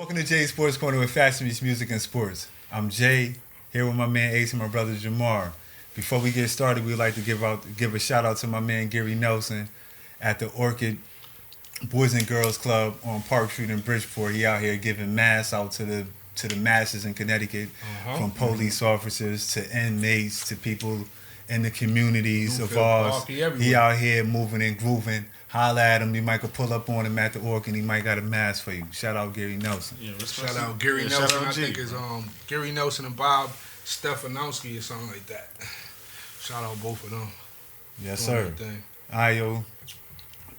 Welcome to Jay's Sports Corner with Fashion Meets Music and Sports. I'm Jay, here with my man Ace and my brother Jamar. Before we get started, we'd like to give a shout out to my man Gary Nelson at the Orchid Boys and Girls Club on Park Street in Bridgeport. He out here giving masks out to the masses in Connecticut, from police officers to inmates to people in the communities of ours. He out here moving and grooving. Holla at him. You might could pull up on him at the Orchid and he might got a mask for you. Shout out Gary Nelson. Yeah, shout out Gary Nelson. Shout out I think it's Gary Nelson and Bob Stefanowski or something like that. Shout out both of them. Yes, sir. All right, yo.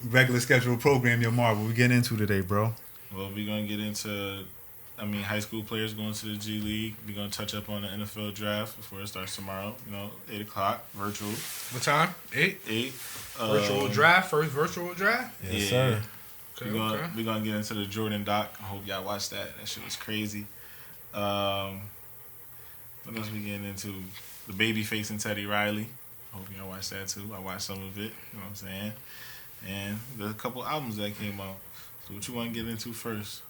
Regular scheduled program, yo, Marv. What we getting into today, bro? Well, we're going to get into, high school players going to the G League. We're going to touch up on the NFL draft before it starts tomorrow. 8 o'clock, virtual. What time? 8? 8. Virtual draft? First virtual draft? Yes, sir. Okay, we're going to get into the Jordan doc. I hope y'all watched that. That shit was crazy. What else we getting into? The Babyface and Teddy Riley. I hope y'all watched that too. I watched some of it. You know what I'm saying? And there's a couple albums that came out. So what you want to get into first?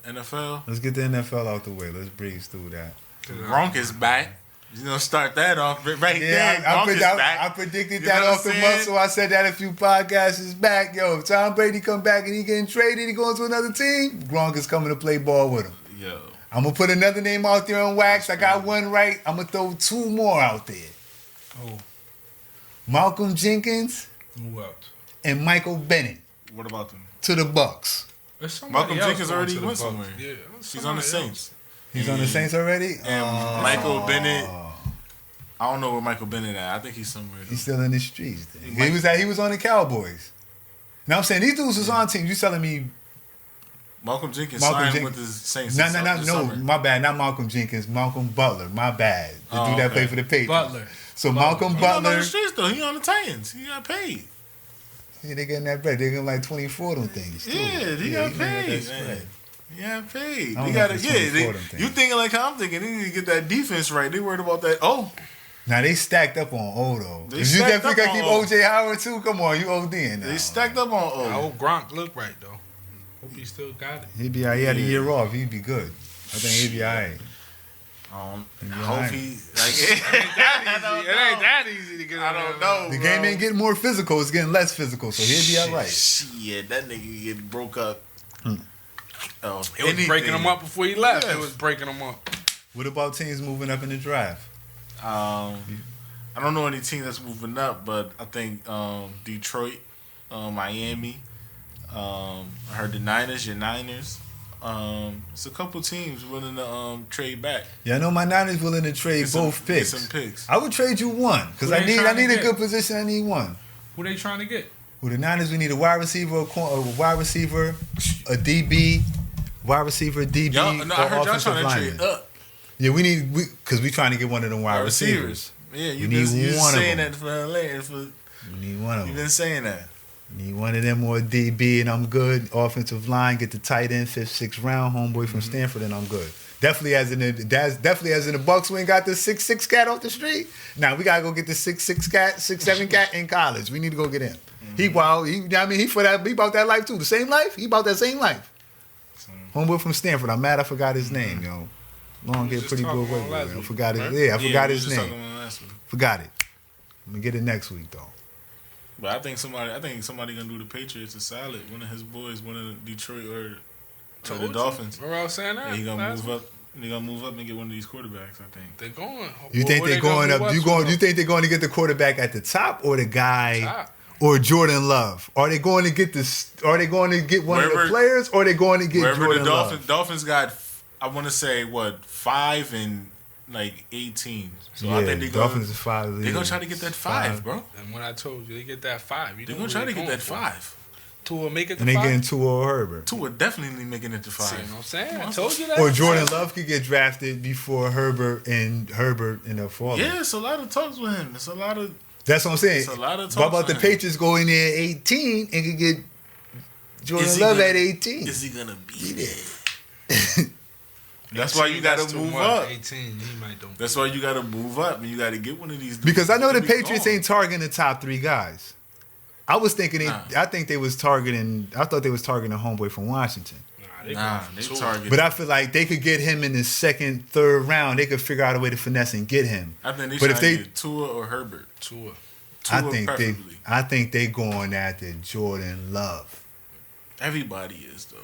The NFL? Let's get the NFL out the way. Let's breeze through that. Gronk is back. You know, start that off right there. I predicted that off the muscle. I said that a few podcasts back. Yo, if Tom Brady come back and he getting traded, he going to another team, Gronk is coming to play ball with him. Yo. I'm going to put another name out there on wax. I got one right. I'm going to throw two more out there. Oh. Malcolm Jenkins. Who else? And Michael Bennett. What about them? To the Bucks. Malcolm Jenkins already went somewhere. Yeah, he's on the Saints. He's on the Saints already? And Michael Bennett, I don't know where Michael Bennett at. I think he's somewhere. He's still in the streets. He was on the Cowboys. Now I'm saying these dudes was on teams. You telling me Malcolm Jenkins signed with the Saints? No, my bad. Not Malcolm Jenkins. Malcolm Butler. My bad. The dude that played for the Patriots. Butler. So Malcolm Butler. He's on the streets though. He on the Titans. He got paid. Yeah, they getting that bread. They getting like 24 of them things too. Yeah, he got paid. He got paid. He got to get. You thinking like how I'm thinking? They need to get that defense right. They worried about that. Oh. Now they stacked up on O though. If you definitely gotta keep OJ Howard too, come on, you ODing now. They stacked up on O. I hope Gronk look right though. Hope he still got it. He had a year off. He'd be good. I think he'd be alright. I hope he like it ain't that easy to get. I don't know. The game ain't getting more physical; it's getting less physical. So he'll be all right. Shit, that nigga get broke up. Oh, it was breaking him up before he left. Yes. It was breaking him up. What about teams moving up in the draft? I don't know any team that's moving up, but I think Detroit, Miami. I heard the Niners. Your Niners. It's a couple teams willing to trade back. Yeah, I know my Niners willing to trade both picks. Get some picks. I would trade you one because I need a good position. I need one. Who they trying to get? With the Niners, we need a wide receiver, a DB, wide receiver, DB. I heard y'all trying to trade up. Yeah, because we trying to get one of them wide receivers. Yeah, you've been saying that for LA. We need one of them. You've been saying that. Need one of them or a DB and I'm good. Offensive line, get the tight end, 5th, 6th round, homeboy from Stanford, and I'm good. Definitely as in the Bucks, we ain't got the 6'6" cat off the street. Now we gotta go get the 6'6" cat, 6'7" cat in college. We need to go get him. He about that life too. The same life. He about that same life. Homeboy from Stanford. I'm mad I forgot his name, yo. Long hair, pretty good work. I forgot his. Yeah, I forgot his name. Forgot it. I'm gonna get it next week though. But I think somebody gonna do the Patriots a solid. One of his boys, one of the Detroit or the Dolphins. Remember I was saying that? Yeah, he gonna move up. They gonna move up and get one of these quarterbacks. I think they're going. You think they're going up? You think they're going to get the quarterback at the top or the guy or Jordan Love? Are they going to get this? Are they going to get one of the players or are they going to get Jordan Love? Dolphins got, I want to say 5 and 18. So yeah, I think they Dolphins is 5. They're gonna try to get that 5, bro. And when I told you they get that 5, they're gonna try to get that 5. Tua make it to 5. And they getting Tua or Herbert. Tua definitely making it to 5. See what I'm saying? I told you that. Or Jordan Love could get drafted before Herbert and the fall. Yeah, it's a lot of talks with him. It's a lot of. That's what I'm saying. It's a lot of talks. What about the Patriots go in there at 18 and could get Jordan Love at 18? Is he gonna be there? That's why you got to move up. 18, he might don't. That's why you got to move up, and you got to get one of these. Because I know the Patriots ain't targeting the top 3 guys. I was thinking, I think they was targeting. I thought they was targeting a homeboy from Washington. They target. But I feel like they could get him in the second, third round. They could figure out a way to finesse and get him. I think they should get Tua or Herbert. Tua I think they going after Jordan Love. Everybody is though.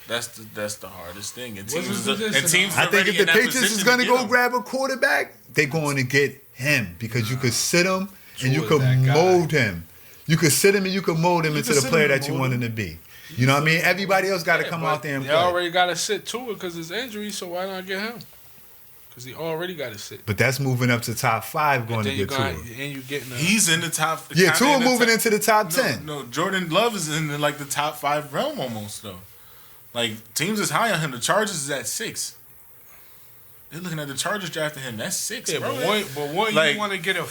That's the hardest thing. And teams I think if the Patriots is going to go grab a quarterback, they're going to get him because you could sit him and you could mold him. You could sit him and you could mold him into the player that you want him to be. You know what I mean? Everybody else got to come out there and play. They already got to sit Tua because his injury, so why not get him? Because he already got to sit. But that's moving up to top 5 going to get Tua. And you getting he's in the top. Yeah, Tua moving into the top 10. No, Jordan Love is in the top 5 realm almost though. Like teams is high on him. The Chargers is at 6. They're looking at the Chargers drafting him. That's 6. Yeah, bro. But what you want to get a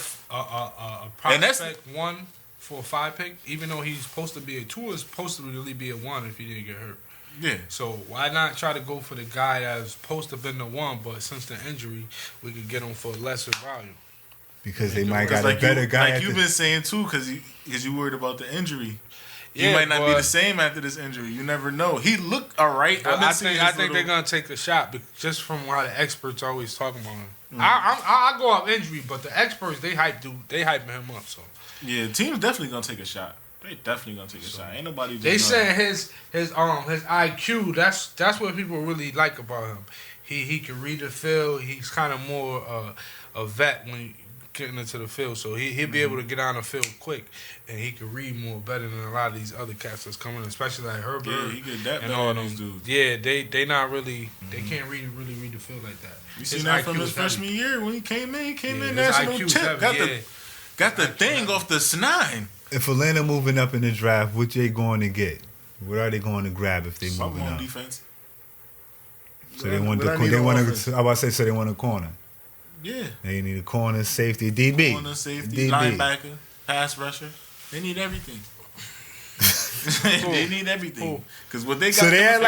prospect 1 for a 5 pick, even though he's supposed to be Tua is supposed to really be a 1 if he didn't get hurt. Yeah. So why not try to go for the guy that's supposed to have been the 1, but since the injury, we could get him for lesser value. Because they might got a better guy. Like you've been saying too, because you worried about the injury. He might not be the same after this injury. You never know. He looked all right. I think they're gonna take a shot, just from why the experts always talking about him. I go off injury, but the experts they hyping him up. So yeah, team's definitely gonna take a shot. They definitely gonna take a shot. Ain't nobody. They saying his IQ. That's what people really like about him. He can read the field. He's kind of more a vet when you getting into the field, so he'll be able to get on the field quick, and he can read more better than a lot of these other cats that's coming, especially like Herbert. Yeah, he get that and all those dudes. Yeah, they not really they can't really read the field like that. You seen that from his freshman year when he came in national champ. Got the thing off the S9. If Atlanta moving up in the draft, what they going to get? What are they going to grab if they moving up? Defense. So they want they want a corner. Yeah. They need a corner, safety, DB. Corner, safety, linebacker, pass rusher. They need everything. They need everything. Because what they got. So they had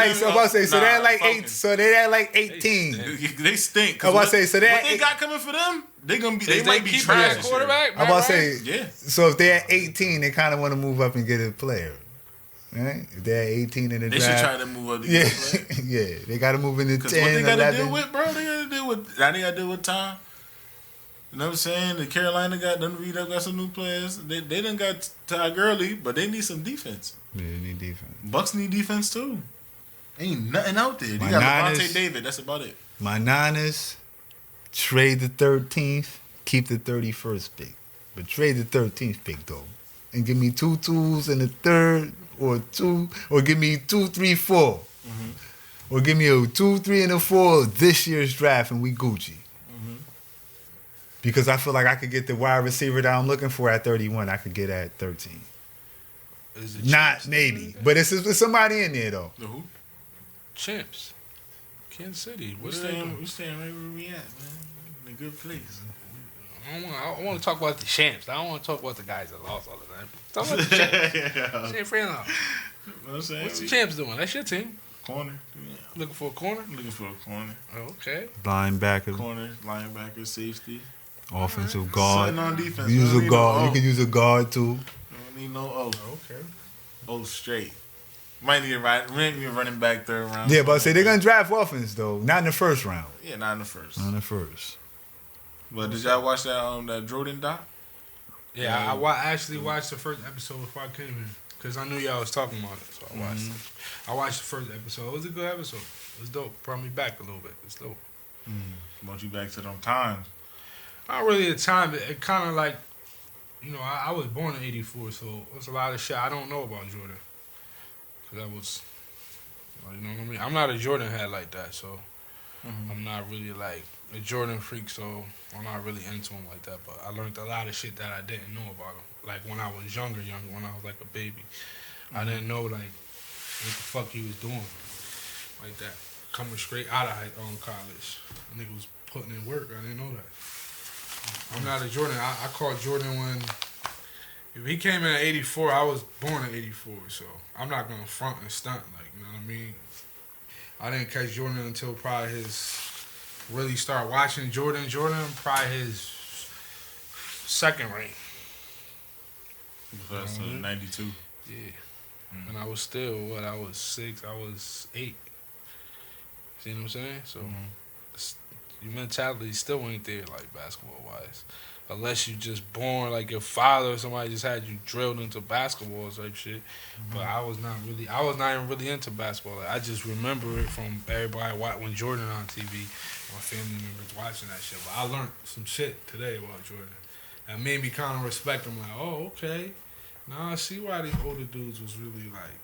like 18. They stink. What they got coming for them, they might be trash. Quarterback. I'm about to say, yeah. So if they're at 18, they kind of want to move up and get a player. Right? If they're at 18 in the draft. They should try to move up to get a player. Yeah, they got to move into 10, what they got 11. to deal with, bro, they got to deal with time. You know what I'm saying? The Carolina got some new players. They done got Ty Gurley, but they need some defense. Yeah, they need defense. Bucks need defense too. Ain't nothing out there. They got Levante David. That's about it. My Niners trade the 13th, keep the 31st pick, but trade the 13th pick though, and give me 2 2s in the third, or give me 2, 3, 4, or give me a 2, 3, and a 4 this year's draft, and we Gucci. Because I feel like I could get the wide receiver that I'm looking for at 31. I could get at 13. Not maybe, but it's somebody in there though. The who? Champs. Kansas City. We staying right where we at, man. In a good place. I want to talk about the champs. I don't want to talk about the guys that lost all the time. Talk about the champs. San Fran. What's the champs doing? That's your team. Corner. Yeah. Looking for a corner? Looking for a corner. Okay. Linebacker. Corner, linebacker, safety. Offensive guard. Something on defense. Use a guard. You can use a guard too. Don't need no O. Okay. O straight. Might need a running back third round. Yeah, but I say they're gonna draft offense though. Not in the first round. Yeah, not in the first. Not in the first. But did y'all watch that Jordan doc? Yeah, I actually watched the first episode before I came here because I knew y'all was talking about it, so I watched it. I watched the first episode. It was a good episode. It was dope. Brought me back a little bit. It's dope. Brought you back to them times. Not really a time. It kind of like, I was born in '84, so there's a lot of shit I don't know about Jordan. Cause I was, you know what I mean. I'm not a Jordan head like that, so I'm not really like a Jordan freak. So I'm not really into him like that. But I learned a lot of shit that I didn't know about him. Like when I was younger, when I was like a baby, I didn't know like what the fuck he was doing, like that. Coming straight out of college, nigga was putting in work. I didn't know that. I'm not a Jordan. I called Jordan when if he came in at '84, I was born in '84, so I'm not gonna front and stunt, like, you know what I mean. I didn't catch Jordan until probably really start watching Jordan probably his second reign. That's 92. Yeah. And I was still, I was 6, I was 8. See what I'm saying? So, your mentality still ain't there, like, basketball-wise. Unless you just born, like, your father or somebody just had you drilled into basketball or type shit. But I was not even really into basketball. Like, I just remember it from everybody when Jordan on TV. My family members watching that shit. But I learned some shit today about Jordan. And made me kind of respect him. Like, oh, okay. Now I see why these older dudes was really, like,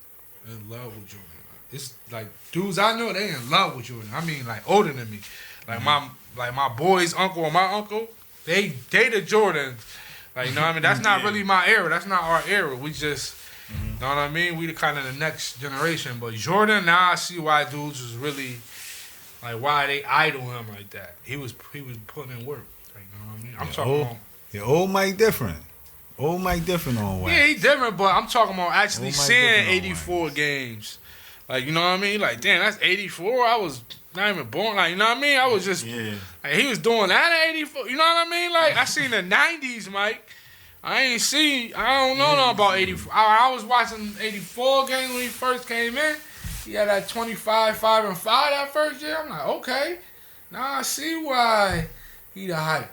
in love with Jordan. It's like dudes I know, they in love with Jordan. I mean, like, older than me. Like, my boy's uncle or my uncle, they dated Jordan. Like, you know what I mean? That's not really my era. That's not our era. We just, you know what I mean? We the kind of the next generation. But Jordan, now I see why dudes was really, like, why they idol him like that. He was putting in work. Like, you know what I mean? I'm talking about. Yeah, old Mike different. Old Mike different on wax. Yeah, he different, but I'm talking about actually seeing 84 games. Like, you know what I mean? Like, damn, that's 84. I was not even born. Like, you know what I mean? I was just, like, he was doing that at 84. You know what I mean? Like, I seen the 90s, Mike. I don't know nothing about 84. I was watching 84 games when he first came in. He had that 25, 5, and 5 that first year. I'm like, okay. Now I see why he the hype.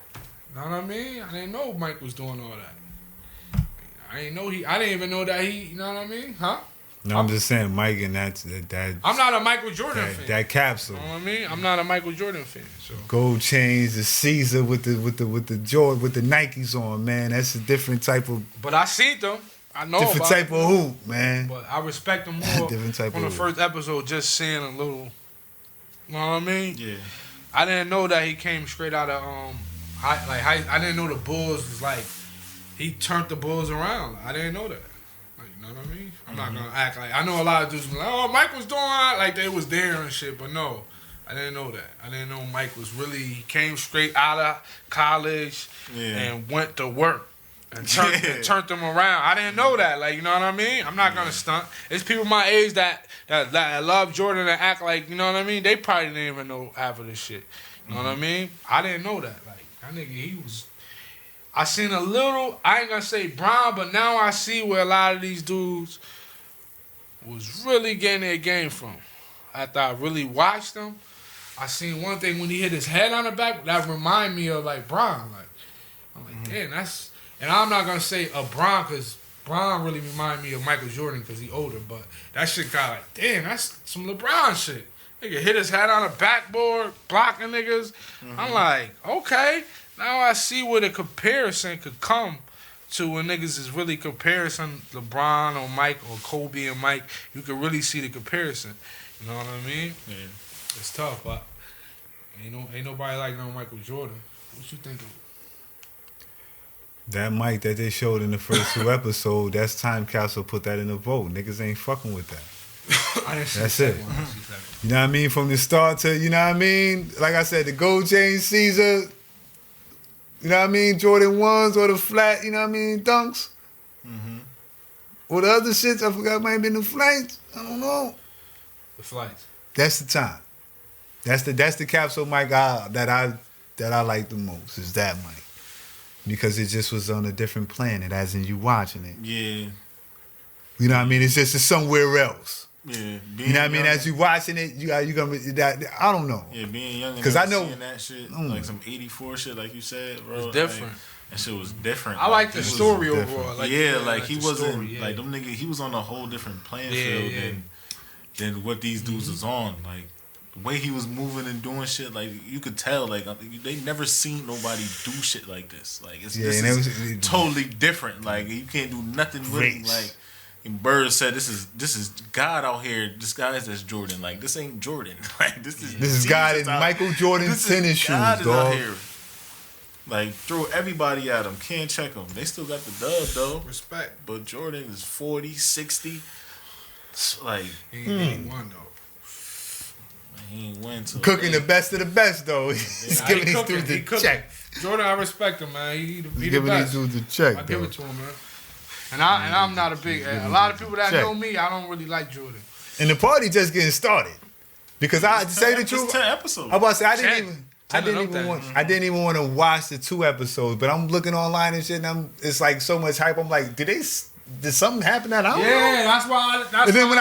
You know what I mean? I didn't know Mike was doing all that. I didn't even know that he, you know what I mean? Huh? No, I'm just saying, Mike, and that. I'm not a Michael Jordan fan. That capsule. You know what I mean? I'm not a Michael Jordan fan. So gold chains, the Caesar with the Jordan with the Nikes on, man. That's a different type of. But I seen them. I know different about type of hoop, man. But I respect them more different type from the of first episode. Just seeing a little. You know what I mean? Yeah. I didn't know that he came straight out of I didn't know the Bulls was like he turned the Bulls around. I didn't know that. Like, you know what I mean? I'm not gonna act like I know a lot of dudes be like, oh, Mike was doing that, like they was there and shit, but no, I didn't know that. I didn't know Mike was really he came straight out of college and went to work and turned them around. I didn't know that. Like, you know what I mean? I'm not gonna stunt. It's people my age that love Jordan and act like, you know what I mean? They probably didn't even know half of this shit. You know what I mean? I didn't know that. Like, that nigga, he was. I seen a little. I ain't gonna say Brown, but now I see where a lot of these dudes was really getting their game from. After I really watched them, I seen one thing when he hit his head on the back that remind me of like Brown. Like, I'm like, damn, that's. And I'm not gonna say a Brown because Brown really remind me of Michael Jordan because he older, but that shit got like, damn, that's some LeBron shit. Nigga hit his head on the backboard, blocking niggas. I'm like, okay. Now I see where the comparison could come to when niggas is really comparison LeBron or Mike or Kobe and Mike. You can really see the comparison. You know what I mean? Yeah. It's tough, but ain't nobody like no Michael Jordan. What you think of? That Mike that they showed in the first 2 episodes, that's time capsule put that in the vote. Niggas ain't fucking with that. That's it. You know what I mean? From the start to, you know what I mean? Like I said, the gold chain Caesar, you know what I mean? Jordan 1s or the flat, you know what I mean? Dunks. Or the other shits, I forgot, might have been the flights. I don't know. The flights. That's the time. That's the capsule Mike that I like the most, is that Mike. Because it just was on a different planet, as in you watching it. Yeah. You know what I mean? It's just somewhere else. Yeah, you know what I mean? As you watching it, you gonna be that. I don't know. Yeah, being young and I know seeing that shit, like some 84 shit, like you said, bro. It's different. Like, that shit was different. I like the story overall. Like, like he wasn't like them niggas. He was on a whole different playing field than what these dudes was on. Like the way he was moving and doing shit, like you could tell, like they never seen nobody do shit like this. Like this is totally different. Like you can't do nothing with him. Like. And Bird said, "This is God out here disguised as Jordan. Like this ain't Jordan. Like this is God in Michael Jordan's tennis shoes, dog. Out here. Like throw everybody at him. Can't check them. They still got the dub though. Respect. But Jordan is 40, 60. It's like he ain't won though. He ain't win. Cooking the best of the best though. He's giving these dudes the check. Jordan, I respect him, man. He the giving best. These dudes the check. I give it to him, man. And I'm not a big. A lot of people that know me, I don't really like Jordan. And the party just getting started. Because I to say the truth, 10 episodes. I was about to say I didn't even. I didn't even want to watch the 2 episodes, but I'm looking online and shit, and it's like so much hype. I'm like, did something happen that I don't know? That's why. And then when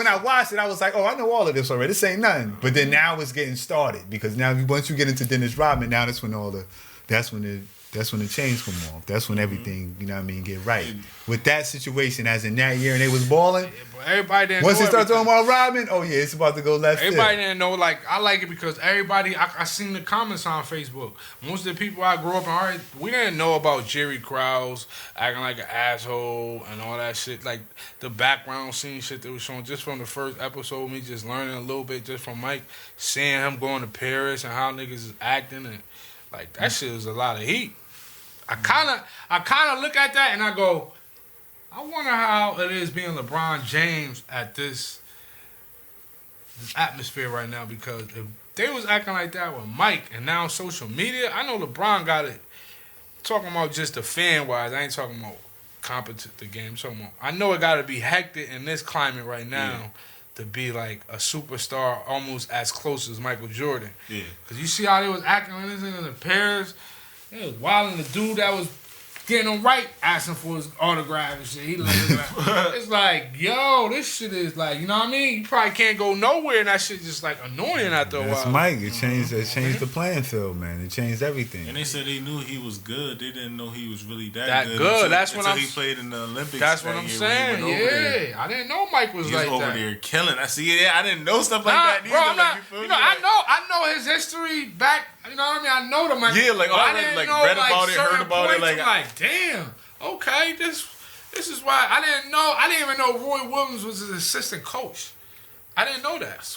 I watched it, I was like, oh, I know all of this already. This ain't nothing. But then now it's getting started because now once you get into Dennis Rodman, now that's when the chains come off. That's when everything, you know what I mean, get right. With that situation, as in that year, and they was balling. Yeah, but everybody didn't once know they start talking about Rodman, oh yeah, it's about to go left. Everybody didn't know. Like, I like it because everybody. I seen the comments on Facebook. Most of the people I grew up in, we didn't know about Jerry Krause acting like an asshole and all that shit. Like the background scene shit that was shown just from the first episode. Me just learning a little bit just from Mike, seeing him going to Paris and how niggas is acting and like that shit was a lot of heat. I kind of look at that and I go, I wonder how it is being LeBron James at this atmosphere right now, because if they was acting like that with Mike and now social media, I know LeBron got it. Talking about just the fan wise, I ain't talking about competent the game. I'm talking about, I know it got to be hectic in this climate right now to be like a superstar almost as close as Michael Jordan. Yeah, because you see how they was acting in the Paris. It was wilding the dude that was getting him right, asking for his autograph and shit. He like, it's like, yo, this shit is like, you know what I mean? You probably can't go nowhere, and that shit just like annoying after a while. That's Mike. It changed the playing field, man. It changed everything. And they said they knew he was good. They didn't know he was really that good. Until he played in the Olympics. That's what I'm saying. Yeah, I didn't know Mike was like that. He was over there killing. I see it. I didn't know stuff like that. Bro, I'm not. You know, I know his history back. You know what I mean? I know the Mike. Yeah, like I didn't know, read about it, heard about it. Like, damn. Okay, this is why I didn't even know Roy Williams was his assistant coach. I didn't know that.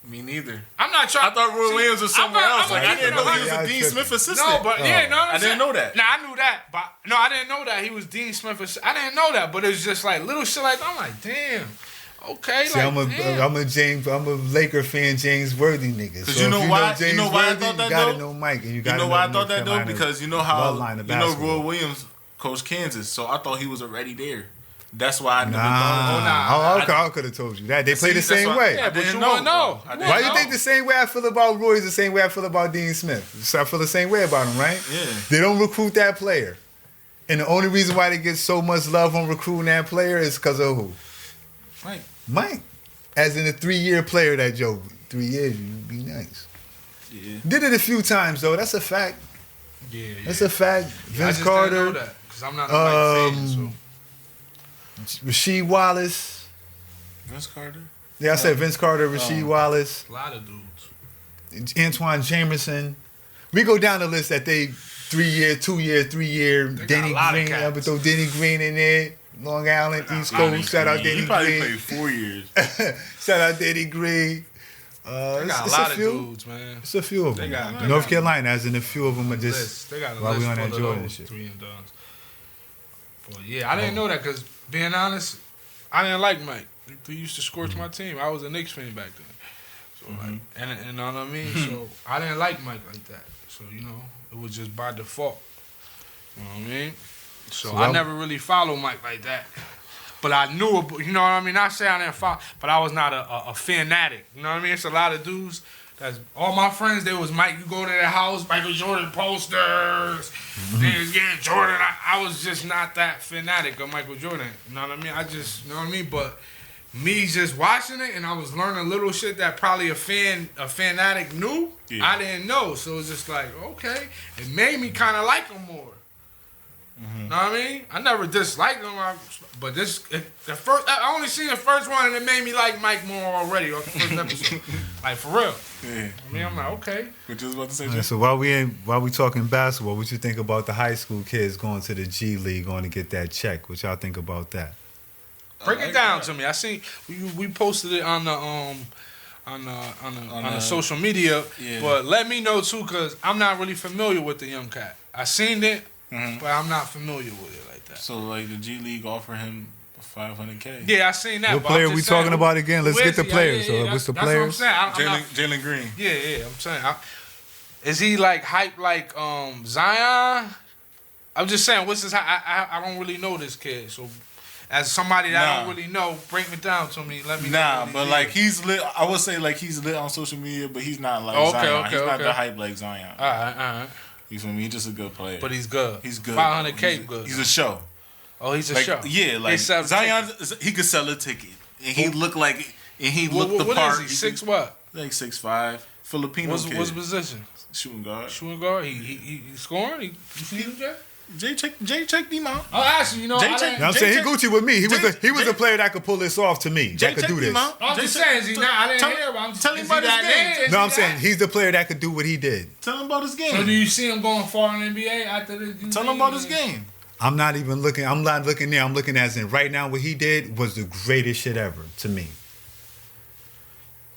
Me neither. I'm not trying. I thought Roy Williams was somewhere else. Like I didn't know he was a Dean Smith assistant. No, but I didn't know that. Nah, I knew that, but no, I didn't know that he was Dean Smith assistant. I didn't know that, but it was just like little shit like that. I'm like, damn. Okay, see, like, I'm a Laker fan, James Worthy nigga. Because you know why? I thought that you gotta know Mike, and you know why I thought that though? Because you know how Roy Williams coached Kansas, so I thought he was already there. That's why I never thought. I could have told you that they play the same way. Yeah, but you want to know. Why you think the same way I feel about Roy is the same way I feel about Dean Smith? So I feel the same way about him, right? Yeah. They don't recruit that player, and the only reason why they get so much love on recruiting that player is because of who? Mike. As in a 3-year player that Joe, 3 years, you'd be nice. Yeah. Did it a few times, though. That's a fact. Yeah. That's a fact. Vince Carter. Didn't know that, because I'm not a Mike fan, so. Rasheed Wallace. Vince Carter? Yeah, I said Vince Carter, Rasheed Wallace. A lot of dudes. Antoine Jamerson. We go down the list that they 3-year, 2-year, 3-year. Denny Green. I would throw Denny Green in there. Long Island, East Coast. Shout out Denny Green. He probably played 4 years. Shout out Denny Green. They got a lot of dudes, man. It's a few of them. North Carolina, as in a few of them are just they got a while list we on that full Jordan of shit. 3 and dones. But yeah, I didn't know that because, being honest, I didn't like Mike. He used to scorch my team. I was a Knicks fan back then. So like, and you know what I mean? So I didn't like Mike like that. So, you know, it was just by default. You know what I mean? So I never really followed Mike like that. But I knew, you know what I mean? Not saying I didn't follow, but I was not a fanatic. You know what I mean? It's a lot of dudes. That's all my friends. They was Mike. You go to their house, Michael Jordan posters. Yeah, Jordan. I was just not that fanatic of Michael Jordan. You know what I mean? I just, you know what I mean? But me just watching it, and I was learning little shit that probably a fanatic knew. Yeah. I didn't know, so it was just like, okay, it made me kind of like him more. Know what I mean? I never disliked him, but I only seen the first one, and it made me like Mike more already on the first episode. Like, for real. Yeah. I mean, I'm like, okay. What you was about to say, Jay? So while we talking basketball, what you think about the high school kids going to the G League, going to get that check? What y'all think about that? Break it down to me. I seen we posted it on the on social media, but let me know too, cause I'm not really familiar with the young cat. I seen it, but I'm not familiar with it like that. So like the G League offer him $500K. Yeah, I seen that. What player we talking about again? Let's get the players. So what's the players? That's what I'm saying. Jalen Green. Yeah. I'm saying, is he like hype like Zion? I'm just saying, what's his? I don't really know this kid, so. as somebody that I don't really know, break it down to me. Let me know. But like he's lit. I would say like he's lit on social media, but he's not like Zion. He's not the hype like Zion. All right. You feel me? He's just a good player. But he's good. 500K good. He's a show. Oh, he's a show. Yeah, like Zion, he could sell a ticket, and he looked like, and he looked the part. What is he? 6 what? Like 6'5", Filipino kid. What's position? Shooting guard. He scoring. You see him, Jay? Jay checked him out. Oh, actually, you know, I'm saying he Gucci with me. He was a player that could pull this off to me. That could do this. I'm just saying, I didn't hear about him. Tell him about his game. No, I'm saying he's the player that could do what he did. Tell him about his game. So do you see him going far in the NBA after this? Tell him about his game. I'm not looking there. I'm looking as in right now what he did was the greatest shit ever to me.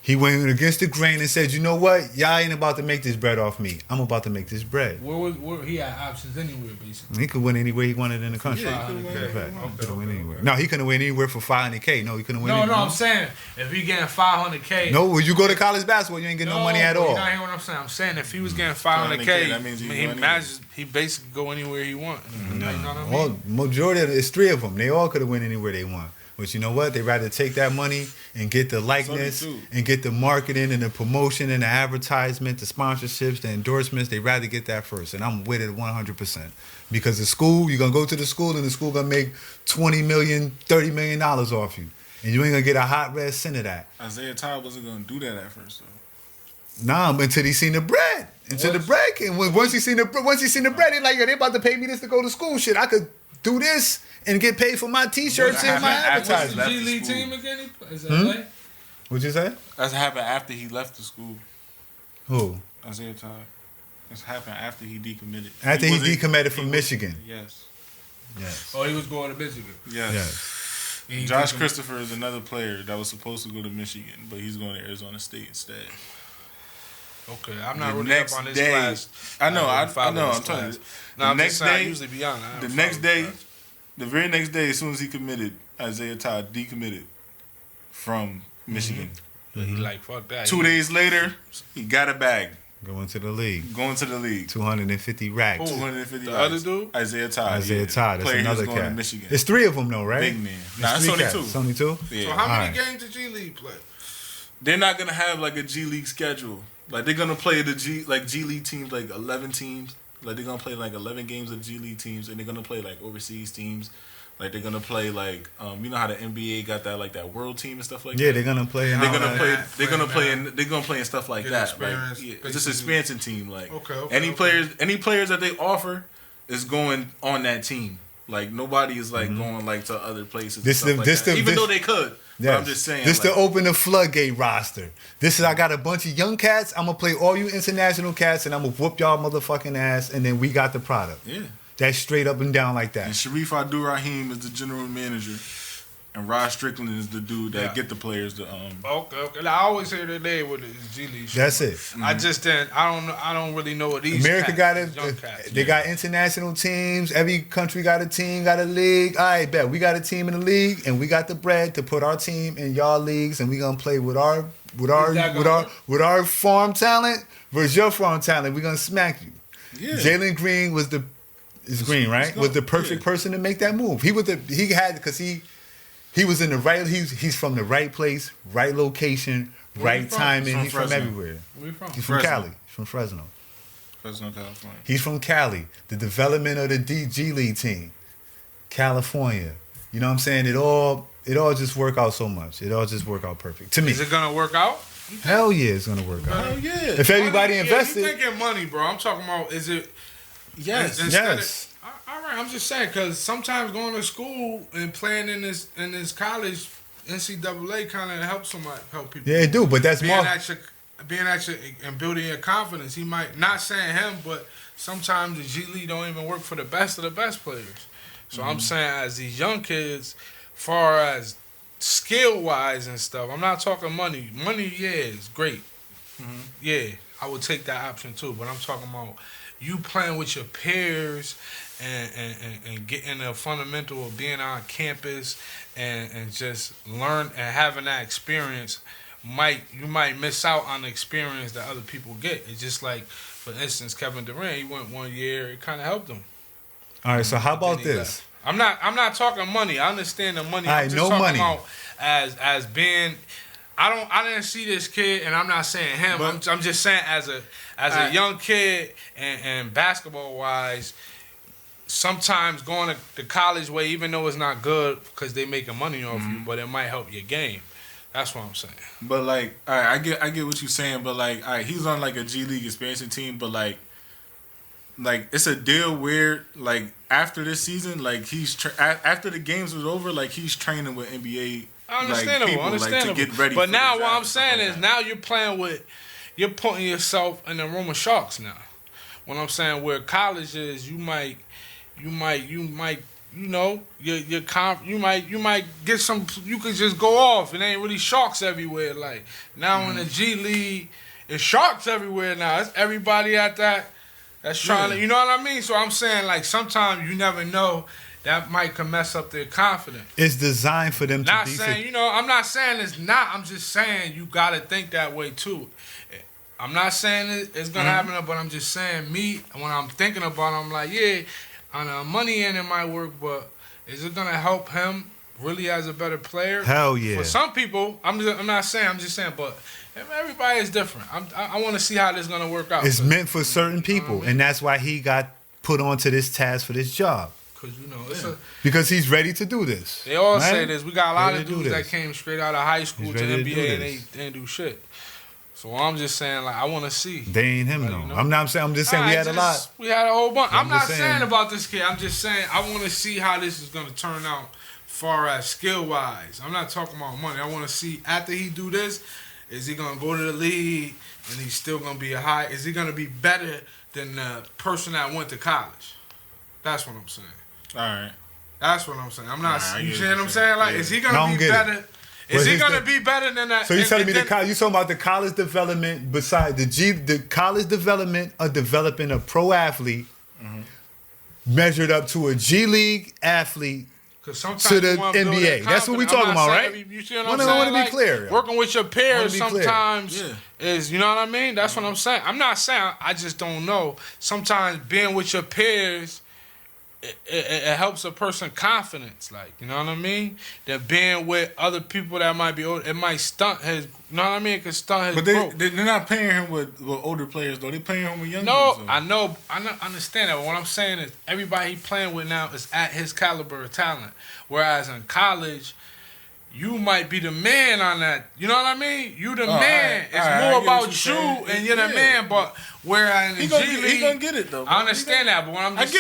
He went against the grain and said, you know what? Y'all ain't about to make this bread off me. I'm about to make this bread. Where he had options anywhere, basically. He could win anywhere he wanted in the country. Yeah, he could win anywhere. No, he couldn't win anywhere for 500K. No, he couldn't win anywhere. No, I'm saying, if he getting 500K. No, when you go to college basketball, you ain't getting no money at all. You not hearing what I'm saying. I'm saying if he was getting 500K, that means he basically go anywhere he want. You know what I mean? Majority of it's 3 of them. They all could have went anywhere they want. But you know what? They rather take that money and get the likeness and get the marketing and the promotion and the advertisement, the sponsorships, the endorsements. They rather get that first. And I'm with it 100%. Because the school, you're going to go to the school and the school going to make $20 million, $30 million off you. And you ain't going to get a hot red cent of that. Isaiah Todd wasn't going to do that at first, though. Nah, until he seen the bread. Until the bread came. Once he seen the bread, they like, yo, they about to pay me this to go to school. Shit, I could do this and get paid for my T-shirts and my advertisements. What's the G League team again? Is it LA? What'd you say? That's happened after he left the school. Who? Isaiah Todd. That's happened after he decommitted. After he decommitted from Michigan. Yes. Oh, he was going to Michigan. Yes. Josh Christopher is another player that was supposed to go to Michigan, but he's going to Arizona State instead. Okay, I'm not really up on this class. I know. I'm telling you. No, I usually be on. The very next day, as soon as he committed, Isaiah Todd decommitted from Michigan. But he like, fuck that. 2 days later, he got a bag. Going to the league. 250 racks. 250 the racks. other dude? Isaiah Todd. That's another cat. To Michigan. It's 3 of them, though, right? Big man. Nah, it's only 2. It's only 2? Yeah. So how many games did G League play? They're not going to have like a G League schedule. Like they're going to play the G League teams, like 11 teams. Like they're going to play like 11 games of G League teams, and they're going to play like overseas teams. Like they're gonna play like you know how the NBA got that like that world team and stuff like that. Yeah, they're gonna play. They're gonna play in stuff like that. Like it's just expansion team. Like any players that they offer is going on that team. Like nobody is like going like to other places. Even though they could. Yes. But I'm just saying. This to open the floodgate roster. I got a bunch of young cats. I'm gonna play all you international cats, and I'm gonna whoop y'all motherfucking ass, and then we got the product. Yeah. That's straight up and down like that. And Sharif Abdul-Rahim is the general manager, and Rod Strickland is the dude that get the players to. Okay. I always hear their name with the G League. That's it. I just didn't. I don't really know what these. America got it. They got international teams. Every country got a team, got a league. All right, bet we got a team in the league, and we got the bread to put our team in y'all leagues, and we gonna play with our farm talent versus your farm talent. We gonna smack you. Yeah. Jalen Green was the. It's Green, right? Was the perfect person to make that move. He was in the right. He's from the right place, right location, right timing. He's from everywhere. Where you from? He's from Cali. He's from Fresno. Fresno, California. He's from Cali. The development of the G League team, California. You know what I'm saying? It all just work out so much. It all just work out perfect to me. Is it gonna work out? Hell yeah, it's gonna work out. Hell yeah. If everybody invested, you thinking money, bro? I'm talking about. Is it? Yes. All right, I'm just saying because sometimes going to school and playing in this college, NCAA kind of help people. Yeah, it do, but that's being more being and building your confidence. He might not saying him, but sometimes the G League don't even work for the best of the best players. So I'm saying as these young kids, far as skill wise and stuff, I'm not talking money. Money, yeah, is great. Yeah, I would take that option too, but I'm talking about you playing with your peers and getting the fundamental of being on campus and just learn and having that experience. You might miss out on the experience that other people get. It's just like, for instance, Kevin Durant, he went 1 year, it kind of helped him. All right, so how about this? I'm not talking money. I understand the money. All right, I'm just no talking money. about as being. I didn't see this kid, and I'm not saying him. I'm just saying as a young kid and basketball wise, sometimes going the college way, even though it's not good because they making money off you, but it might help your game. That's what I'm saying. But like, all right, I get what you're saying, but like, all right, he's on like a G League expansion team, but like it's a deal where like after this season, like after the games was over, like he's training with NBA. Understandable, like, people, understandable. Like, to get ready but for now the what draft I'm saying is that. now you're putting yourself in the room of sharks now. What I'm saying where college is, you might you know you might get some. You could just go off. It ain't really sharks everywhere. Like now in the G League, it's sharks everywhere now. It's everybody at that's trying to. You know what I mean? So I'm saying like sometimes you never know. That might can mess up their confidence. It's designed for them not to be. Saying, I'm not saying it's not. I'm just saying you got to think that way too. I'm not saying it's going to happen, but I'm just saying when I'm thinking about it, I'm like, yeah, on a money end it might work, but is it going to help him really as a better player? Hell yeah. For some people, I'm just saying, but everybody is different. I want to see how this is going to work out. It's meant for certain people, and that's why he got put onto this task for this job. Because because he's ready to do this. They all right? say this. We got a lot ready of dudes that came straight out of high school to NBA and they didn't do shit. So I'm just saying, like, I want to see. They ain't him though. I'm just saying we had a lot. We had a whole bunch. I'm not saying saying about this kid. I'm just saying I want to see how this is gonna turn out, far as skill wise. I'm not talking about money. I want to see after he do this, is he gonna go to the league and he's still gonna be Is he gonna be better than the person that went to college? That's what I'm saying. All right. That's what I'm saying. I'm not. You see what I'm saying? Like, is he gonna be better? Is he gonna be better than that? So you telling me you talking about the college development beside the college development of developing a pro athlete measured up to a G League athlete to the NBA. That's what we talking about, right? You see what I'm saying? I want to be clear. Working with your peers sometimes is, you know what I mean? That's what I'm saying. I'm not saying I just don't know. Sometimes being with your peers. It helps a person confidence, like, you know what I mean? That being with other people that might be old, it might stunt his, you know what I mean? It could stunt his growth. But they're not paying him with older players, though. They're paying him with young dudes. No, I know, I understand that. But what I'm saying is everybody he's playing with now is at his caliber of talent. Whereas in college, you might be the man on that. You know what I mean? You the man. It's more about you and you're the man. But whereas in the G League, he gonna get it though. I understand that, but what I'm just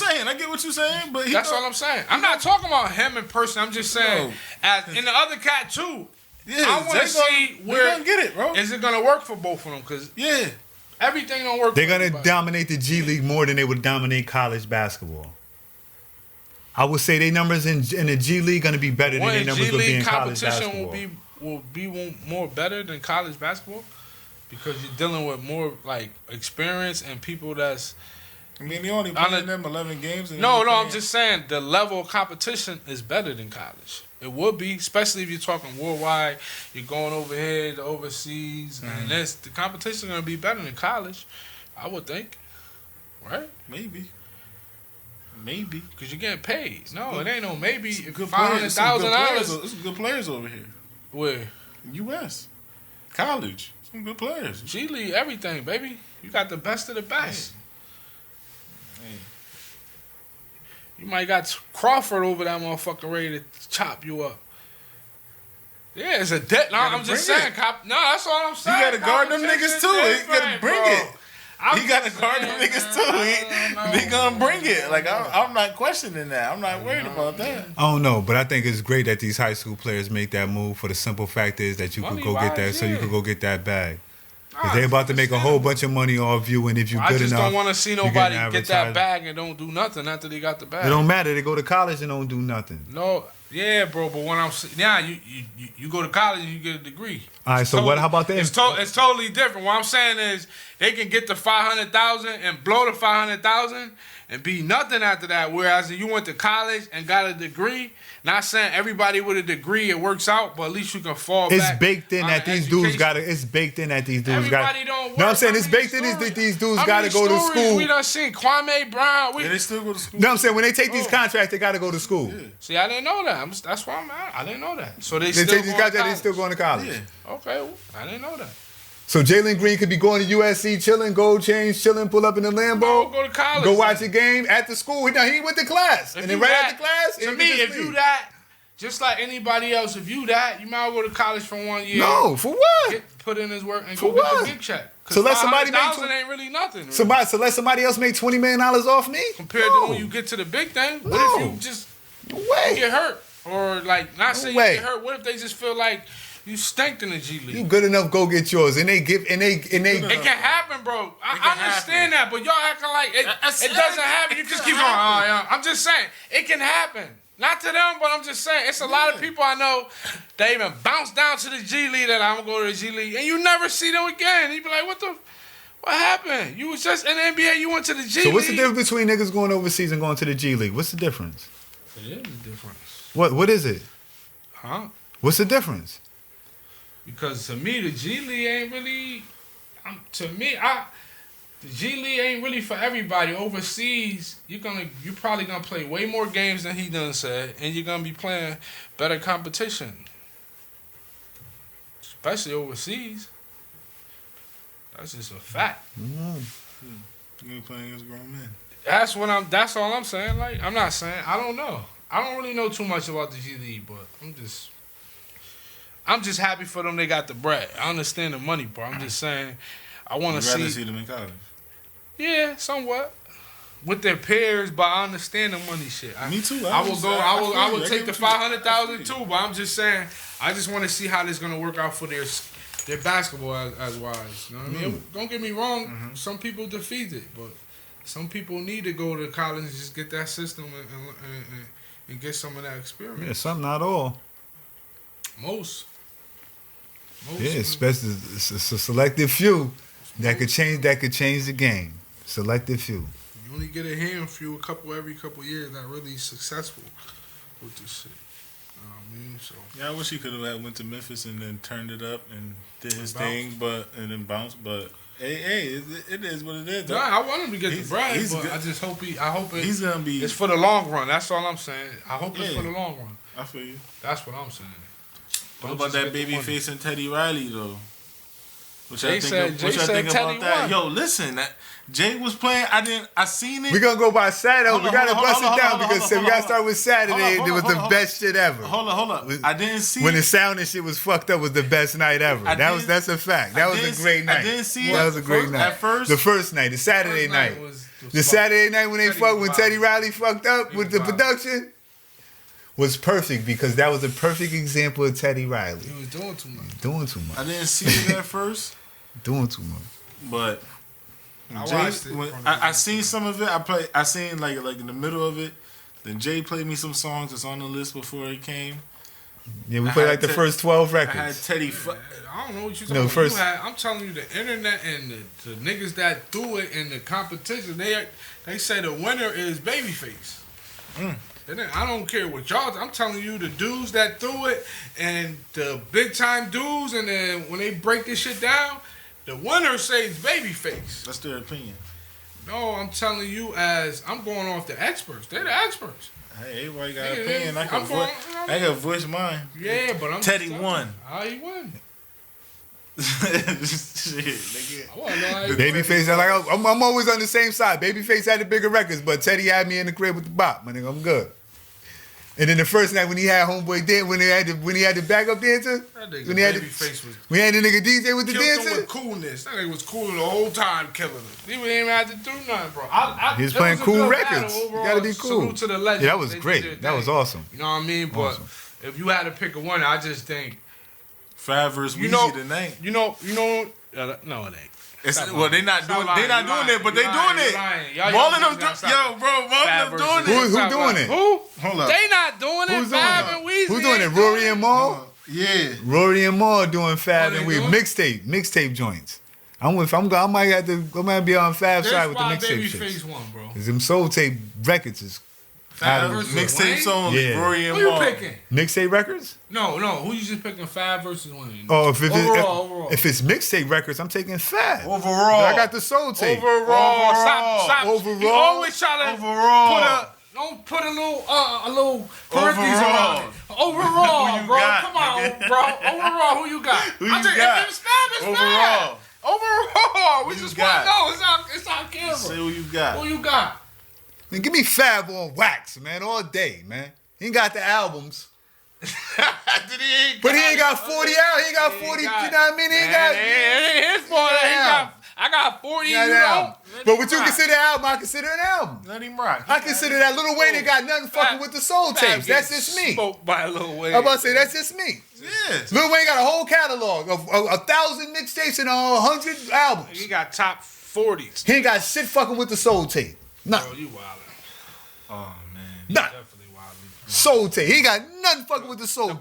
saying, I get what you're saying. But that's all I'm saying. I'm not talking about him in person. I'm just saying, as in the other cat too. Yeah, I want to see where gonna get it, bro. Is it gonna work for both of them? Because everything don't work. They're gonna dominate the G League more than they would dominate college basketball. I would say their numbers in the G League going to be better than their numbers would be in college basketball. Will be more better than college basketball because you're dealing with more like experience and people that's. I mean, they only playing them 11 games. No, I'm just saying the level of competition is better than college. It would be, especially if you're talking worldwide. You're going over here to overseas, and the competition is going to be better than college. I would think, right? Maybe, because you're getting paid. No, it ain't no maybe. $500,000. Some good players over here. Where? U.S. College. Some good players. G League, everything, baby. You got the best of the best. Hey. You might got Crawford over that motherfucker ready to chop you up. Yeah, it's a debt. No, I'm just saying. No, that's all I'm saying. You got to guard them niggas too. You got to bring it. He got to guard them niggas too. He gonna bring it. Like I'm not questioning that. I'm not worried about that. I don't know, but I think it's great that these high school players make that move. For the simple fact is that you could go get that, so you could go get that bag. Because they're about to make a whole bunch of money off you, and if you're good enough, I just don't want to see nobody get that bag and don't do nothing after they got the bag. It don't matter. They go to college and don't do nothing. No. Yeah, bro, but when you go to college and you get a degree. All right, so how about that? It's totally different. What I'm saying is they can get the $500,000 and blow the $500,000, and be nothing after that. Whereas if you went to college and got a degree, not saying everybody with a degree it works out, but at least you can fall back. It's baked in that these dudes got to. It's baked in that these dudes got. Everybody don't work. No, I'm saying it's baked in that these dudes got to go to school. We done seen Kwame Brown. They still go to school. No, I'm saying when they take these contracts, they got to go to school. Yeah. See, I didn't know that. That's why I'm at. I didn't know that. So they They still take these contracts, they still going to college. Yeah. Okay, well, I didn't know that. So Jalen Green could be going to USC, chilling, gold chains, chilling, pull up in the Lambo, Go to college. go watch a game at the school. He went to class, and then right after class, to me, if you that, just like anybody else, if you that, you might well go to college for 1 year. No, for what? Put in his work and For go get what? the big check. So let somebody make ain't really nothing. Really. So let somebody else make $20 million off me Compared to when you get to the big thing. What if you just get hurt or like not say you get hurt? What if they just feel like you stank in the G League? You good enough, go get yours, and they. It can happen, bro. I understand that, but y'all acting like it doesn't happen. You just keep going. Oh, yeah. I'm just saying it can happen. Not to them, but I'm just saying it's a lot of people I know. They even bounce down to the G League that I'm gonna go to the G League, and you never see them again. You be like, what happened? You was just in the NBA. You went to the G League. So what's the difference between niggas going overseas and going to the G League? What's the difference? It is a difference. What is it? Huh? What's the difference? Because to me, the G League ain't really. The G League ain't really for everybody. Overseas, you're probably gonna play way more games than he done said, and you're gonna be playing better competition, especially overseas. That's just a fact. You ain't playing against grown men. That's all I'm saying. Like, I'm not saying I don't know. I don't really know too much about the G League, but I'm just happy for them. They got the bread. I understand the money part. I'm just saying I want to see them in college. Yeah, somewhat. With their peers, but I understand the money shit. Me too. I will take the 500,000 too, but I'm just saying I just want to see how this gonna work out for their basketball as wise. You know what I mean? Don't get me wrong. Some people defeat it, but some people need to go to college and just get that system and get some of that experience. Yeah, some, not all. Most. Yeah, especially it's a selective few that could change the game. Selective few. You only get a handful every couple years that really successful with this shit. You know what I mean? So yeah, I wish he could have went to Memphis and then turned it up and did his thing, and then bounced. But hey, it is what it is. Nah, I want him to get the brand, but good. I just hope he's gonna be. It's for the long run. That's all I'm saying. I hope it's for the long run. I feel you. That's what I'm saying. What about that Babyface and Teddy Riley though? What y'all Jay think Teddy about that? won. Yo, listen, Jay was playing. I seen it. We're gonna go by Saturday. We gotta bust it down because we gotta start with Saturday. It was the best shit ever. Hold on. I didn't see when the sound and shit was fucked up. Was the best night ever. That's a fact. That was a great night. I didn't see it. That was a great night. At first, the first night, the Saturday night. The Saturday night when Teddy Riley fucked up with the production was perfect because that was a perfect example of Teddy Riley. He was doing too much. I didn't see it at first. Doing too much. But I watched it. I seen some of it. I seen like in the middle of it. Then Jay played me some songs that's on the list before he came. Yeah, we played like the first 12 records. I had Teddy. I don't know what you're talking about. I'm telling you, the internet and the niggas that threw it in the competition, they say the winner is Babyface. I don't care what y'all. I'm telling you, the dudes that threw it and the big time dudes, and then when they break this shit down, the winner says Babyface. That's their opinion. No, I'm telling you, as I'm going off the experts. They're the experts. Hey, everybody got an opinion. I can voice mine. Yeah, but I'm Teddy won. How he won? Shit, nigga. Babyface, I'm always on the same side. Babyface had the bigger records, but Teddy had me in the crib with the bop. My nigga, I'm good. And then the first night when he had homeboy dance, when he had the backup dancer, when he had the nigga DJ with the dancer, with coolness. That nigga was cool the whole time, killing him. He didn't even have to do nothing, bro. He was playing cool records. You gotta be cool. Salute to the legend. Yeah, that was great. That was awesome. You know what I mean? But if you had to pick a winner, I just think Fab versus Weezy tonight. No, it ain't. They not doing it, but they doing it. All of them, doing it. Who doing it? Who? Hold up. They not doing it. Fab and Weezy. Who's doing it? Rory and Maul? Yeah. Rory and Maul doing Fab and Weezy. Mixtape joints. I might have to. I might be on Fab's side with the That's why mixtape Babyface shit. won, bro. Cause them soul tape records is Fab versus mixtape Wayne? songs. Yeah. Rory and Who you Mal. picking? mixtape records. No. Who you just picking? Fab versus Wayne? Oh, if overall. if it's mixtape records, I'm taking Fab. Overall. I got the soul tape. Overall. Stop. Overall. You always try to Overall. don't put a little parentheses around it. Overall, Who you bro. got, Come on, nigga? bro. Overall, who you got? Who you got? If it's Fab, it's Overall. Fab. Overall, we Who you just want got? to know. It's our camera. Say who you got. Who you got? Man, give me Fab on wax, man, all day, man. He ain't got the albums. But he ain't got 40 out. He ain't got 40. You know what I mean? He ain't got. It ain't his fault. I got 40. He got You an know. album. But what you consider an album, I consider an album. Let him rock. I consider that Lil Wayne ain't got nothing fucking with the soul tapes. That's just me. Spoke by Lil Wayne. I'm about to say that's just me. Yes. Lil Wayne got a whole catalog of 1,000 mixtapes and 100 albums. He got top 40s. He ain't got shit fucking with the soul tape. Bro, Nothing. you wildin'. Oh man. Nothing. Definitely wildin'. Soul tape. He ain't got nothing fucking with the soul tape.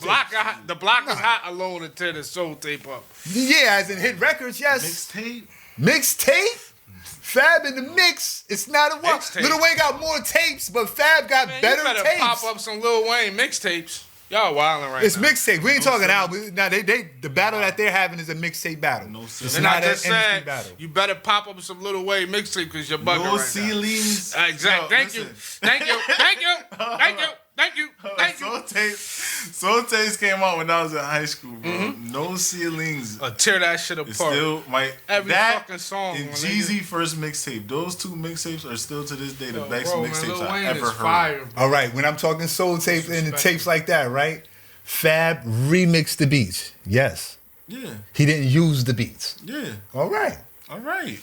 The block is hot alone to tear the soul tape up. Yeah, as in hit records, yes. Mixtape. Mixtape? Fab in the mix. It's not a one. Mixtape. Lil Wayne got more tapes, but Fab got Man, better you better tapes. pop up some Lil Wayne mixtapes. Y'all wildin' right It's now. mixtape. We ain't talking albums. Now the battle that they're having is a mixtape battle. No It's And not I an just industry said, battle. you better pop up some Lil Wayne mixtape because you're bugging No right ceilings. now. Exactly. Yo, Thank you. listen. Thank you. Thank you. Thank you. Thank you. Thank you. Soul tapes came out when I was in high school, bro. No ceilings. Tear that shit It's apart. still Every that fucking song, and my Jeezy first mixtape. Those two mixtapes are still to this day the best Bro, man, mixtapes Lil Wayne I ever is heard. fire, bro. All right, when I'm talking soul tapes and Disrespect. tapes like that, right? Fab remixed the beats. Yes. Yeah, He didn't use the beats. yeah. All right. All right.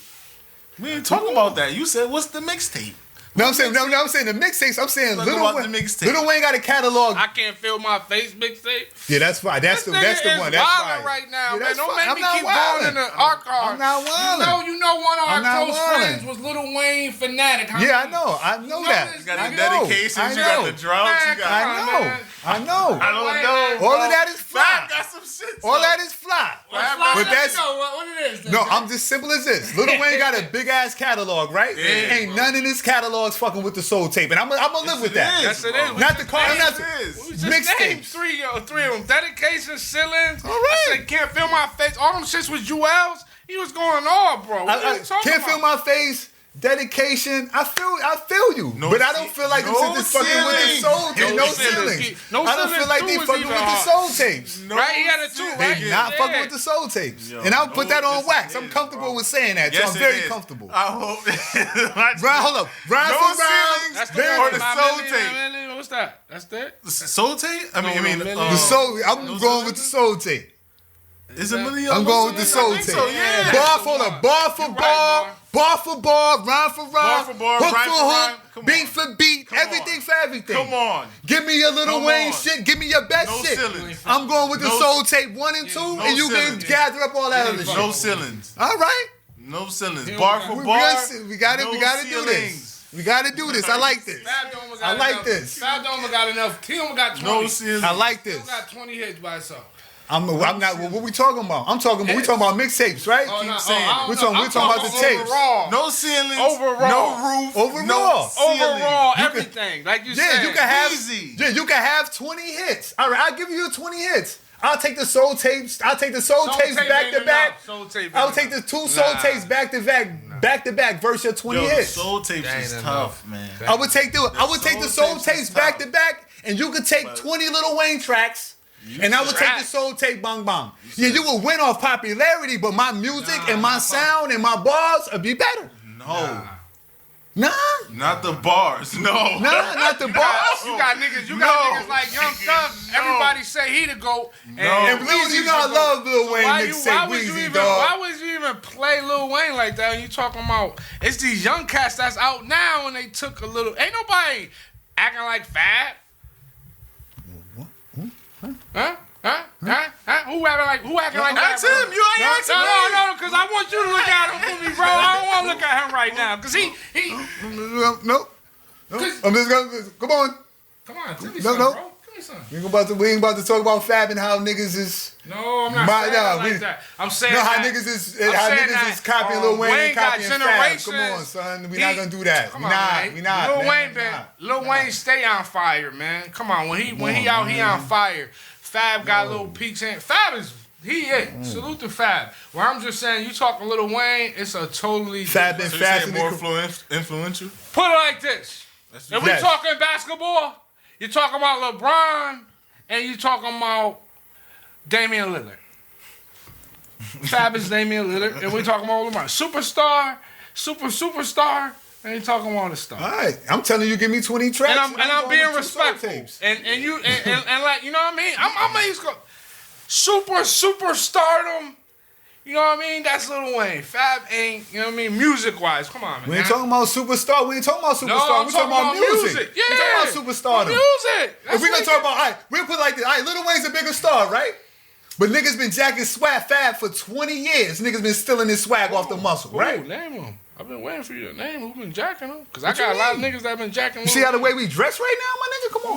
We ain't talking about that. You said what's the mixtape? No, I'm saying the mixtapes. I'm saying Talk Lil about Wayne. the mixtape. Lil Wayne got a catalog. I can't feel my face mixtape. Yeah, that's fine. That's the This that's the nigga one. is That's wildin' fine. right now, Yeah, man. that's Don't fine. make I'm me not keep going wildin'. in the archive. I'm not wildin'. You know one of I'm our not close wildin'. friends was Lil Wayne fanatic. How Yeah, I many- know. I know You that. this You got I the know. dedications. I You got know. the droughts. Man, You got. I come on, know. man. I know. I don't know. All of that is fly. Fab got some shit. All that is fly. But that's what it is. no. I'm just simple as this. Lil Wayne got a big ass catalog, right? Yeah, Ain't none in his catalogs fucking with the soul tape, and I'm gonna live with that. Yes, it is. Not the car. I'm not. It is. We just named Mixtapes. three of them. Dedication, Ceilings. All right. I said, can't feel my face. All them shits was Jewels. He was going on, bro. What are you talking Can't about? feel my face. Dedication. I feel you, No but I don't feel like no them shit is fucking with the ceilings. soul tape. No No ceilings. ceilings. No I don't ceilings feel like two they was fucking even with the hard. soul tapes. No Right? He had a two, ceilings. right? They not Yeah. fucking with the soul tapes. Yo, And I'll no, put that on yes, wax. it I'm is, comfortable bro. with saying that, Yes, so I'm it very is. comfortable. I hope. Ryan, hold up. Ryan No for Ryan. ceilings. That's the Very Or one. the My soul Millie, tape. my Millie, what's that? That's that? Soul tape? I mean, The soul. I'm No going with the soul tape. Is it million? I'm going with the soul I think tape. so, yeah. Bar for the bar for You right, bar, Mar. bar for bar, rhyme for rhyme, Bar for bar, hook rhyme for for rhyme. hook, Come beat on. for beat, Come everything on. for everything. Come on. Give me your Lil Come Wayne on. shit. Give me your best No shit. ceilings. I'm going with the No- soul tape 1 and 2, no and you can ceilings. gather up all that other shit. No ceilings. All right. No ceilings. We Bar for We bar. got no we got to do this. ceilings. We got to do this. I like this. Fab Doma got I like enough. this. Fab Doma got enough. He only got 20. No ceilings. I like He this. only got 20 hits by himself. I'm not. What we talking about? We talking about mixtapes, right? Oh, no, saying I it. don't know. We're talking about the tapes. Overall. No ceilings. Overall. No roof. Overall. No ceiling. Overall, You everything. Like you Yeah, said. you can have. Easy. Yeah, you can have 20 hits. All right, I'll give you 20 hits. I'll take the soul tapes. I'll take the soul tapes tape back ain't to back. enough. Soul tape I'll ain't take the enough. 2 soul Nah. tapes back to back versus your 20 Yo, the hits. soul tapes That is ain't tough, enough. man. I would take the soul tapes tapes is back tough. to back, and you could take 20 Lil Wayne tracks. And I would take the Tracks. soul tape bang bang. Yeah, you would win off popularity, but my music and my sound and my bars would be better. No. Nah, Not the bars. No. not the bars. You got niggas No. niggas like Young Thug. No. Everybody say he the GOAT. No. And Weezy, you know I love Lil Wayne Why mixtape would you Weezy, even? dog. Why would you even play Lil Wayne like that? And you talking about it's these young cats that's out now, and they took a little. Ain't nobody acting like Fab. Huh? Who acting like That's that? him. You ain't asking me. No, because I want you to look at him for me, bro. I don't want to look at him right now, because he. Nope. I'm just gonna come on. Come on, tell me No, something, no. bro. Come me something. We ain't about to talk about Fab and how niggas is. No, I'm not saying that like that. I'm saying how that, niggas is copying Lil Wayne and copying Fab. Come on, son. We not gonna do that. We not. Lil Wayne stay on fire, man. Come on, when he out, he on fire. Fab got little peaks in. Fab is. Salute to Fab. Well, I'm just saying, you talking Lil Wayne, it's a totally Fab and Fab more influential. Put it like this: if we talking basketball, you're talking about LeBron, and you talking about Damian Lillard. Fab is Damian Lillard, and we talking about LeBron. Superstar, and you talking about the star. All right, I'm telling you, give me 20 tracks, and I'm being respectful, and you and like you know what I mean. I'm East Coast. Superstardom. You know what I mean? That's Lil Wayne. Fab ain't, you know what I mean, music-wise. Come on, man. We ain't talking about superstar. We ain't talking about superstar. No, we talking about music. Yeah. We talking about superstardom. Music. If we gonna talk about, all right, we'll put it like this. All right, Lil Wayne's a bigger star, right? But niggas been jacking Fab for 20 years. Niggas been stealing his swag off the muscle, right? Name him. I've been waiting for you to name who been jacking him. Because I got a lot of niggas that been jacking him. You see how the way we dress right now, my nigga? Come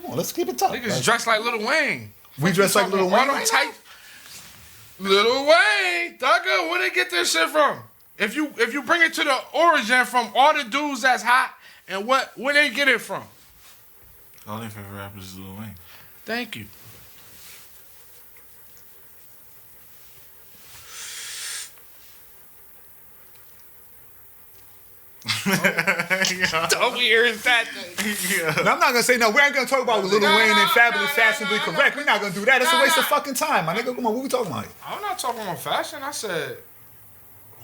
on, let's keep it tough. Niggas dress like Lil Wayne. We dress like Lil Wayne right now? Lil Wayne, Thugger, where they get this shit from? If you bring it to the origin from all the dudes that's hot, and where they get it from? All their favorite rappers is Lil Wayne. Thank you. Don't hear that thing. No, I'm not gonna say no. We ain't gonna talk about Lil Wayne and Fabolous Fashionably Correct. We're not gonna do that. It's a waste of fucking time, my nigga. Come on, what we talking about? I'm not talking about fashion. I said,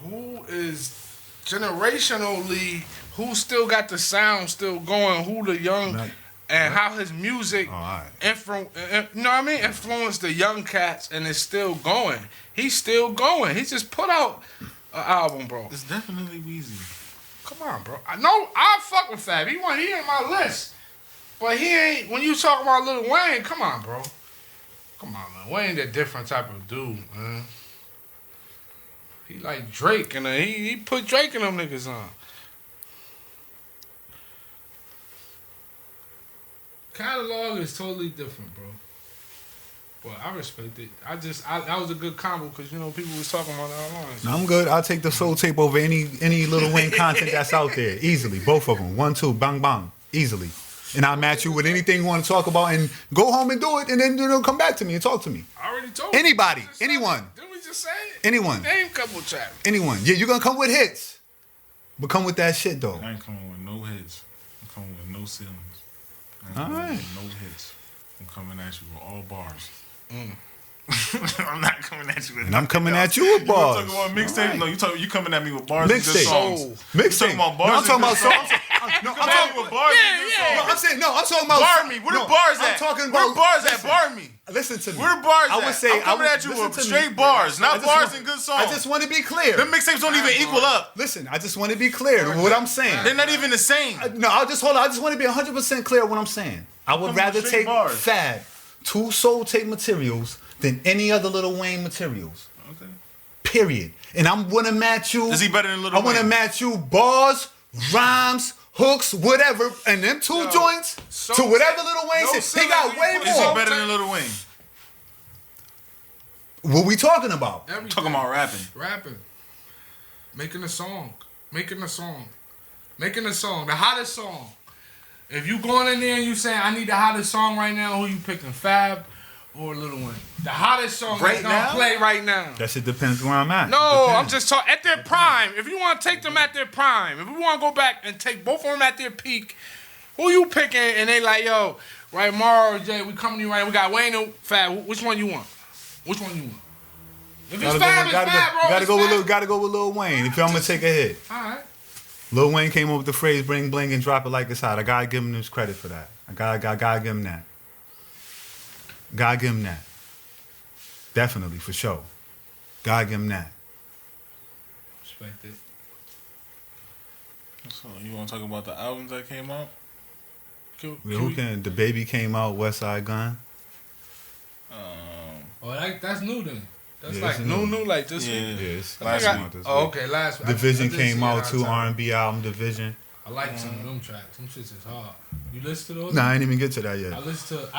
who is generationally, who still got the sound still going? Who the young and how his music, you know what I mean, influenced the young cats and it's still going. He's still going. He just put out an album, bro. It's definitely Weezy. Come on, bro. I know I fuck with Fab. He in my list. But he ain't, when you talk about Lil Wayne, come on, bro. Come on, man. Wayne that different type of dude, man. He like Drake, and he put Drake and them niggas on. Catalog is totally different, bro. But I respect it. That was a good combo because, you know, people was talking about that online. So. I'm good. I'll take the soul tape over any Lil Wayne content that's out there. Easily. Both of them. 1, 2, bang, bang. Easily. And I'll match you with anything you want to talk about and go home and do it and then, you know, come back to me and talk to me. I already told you. Anybody. Anyone. Didn't we just say it? Anyone. Name a couple tracks. Anyone. Yeah, you're going to come with hits. But come with that shit, though. I ain't coming with no hits. I'm coming with no ceilings. I ain't All coming right. with no hits. I'm coming at you with all bars. I'm not coming at you with. And I'm coming at you with bars. You talking about mixtape? Right. No, you coming at me with bars and good Mixtape. songs. Mixtape. You talking about bars? No, I'm talking about songs. No, I'm talking about bars and good songs. No, I'm talking about. Bar me. Where the bars at? I'm talking about. Where the bars at? Bar me. Listen to me. Where the bars I would say I'm coming at you with straight bars, not bars and good songs. I just want to be clear. Them mixtapes don't even equal up. Listen, I just want to be clear with what I'm saying. They're not even the same. No, I'll just hold on. I just want to be 100% clear what I'm saying. I would rather take Fab 2 soul tape materials than any other Lil Wayne materials. Okay. Period. And I'm gonna match you. Is he better than Lil Wayne? I want to match you bars, rhymes, hooks, whatever, and them two joints to whatever Lil Wayne said. He got way more. Is he better than Lil Wayne? What we talking about? Everything. Talking about rapping. Rapping. Making a song. The hottest song. If you going in there and you saying, I need the hottest song right now, who you picking, Fab or Lil Wayne? The hottest song right now? Play right now. That shit depends where I'm at. No, I'm just talking at their prime. If you want to take them at their prime, if we want to go back and take both of them at their peak, who you picking? And they like, yo, right, Mara or Jay, we coming to you right now. We got Wayne and Fab. Which one you want? If it's Fab, it's Fab, bro. Gotta go with Lil Wayne if I'm gonna take a hit. All right. Lil Wayne came up with the phrase "bring bling and drop it like it's hot." I gotta give him his credit for that. I gotta give him that. Gotta give him that. Definitely, for sure. Gotta give him that. Respect it. So you want to talk about the albums that came out? Who can? The Baby came out. West Side Gun. That's new then. That's like new, like this yeah. week. Yes. Last month. Oh, okay, last week. Division came out too. R&B album Division. I like some of them tracks. Them shits is hard. You listen to those? Nah, I ain't even get to that yet. I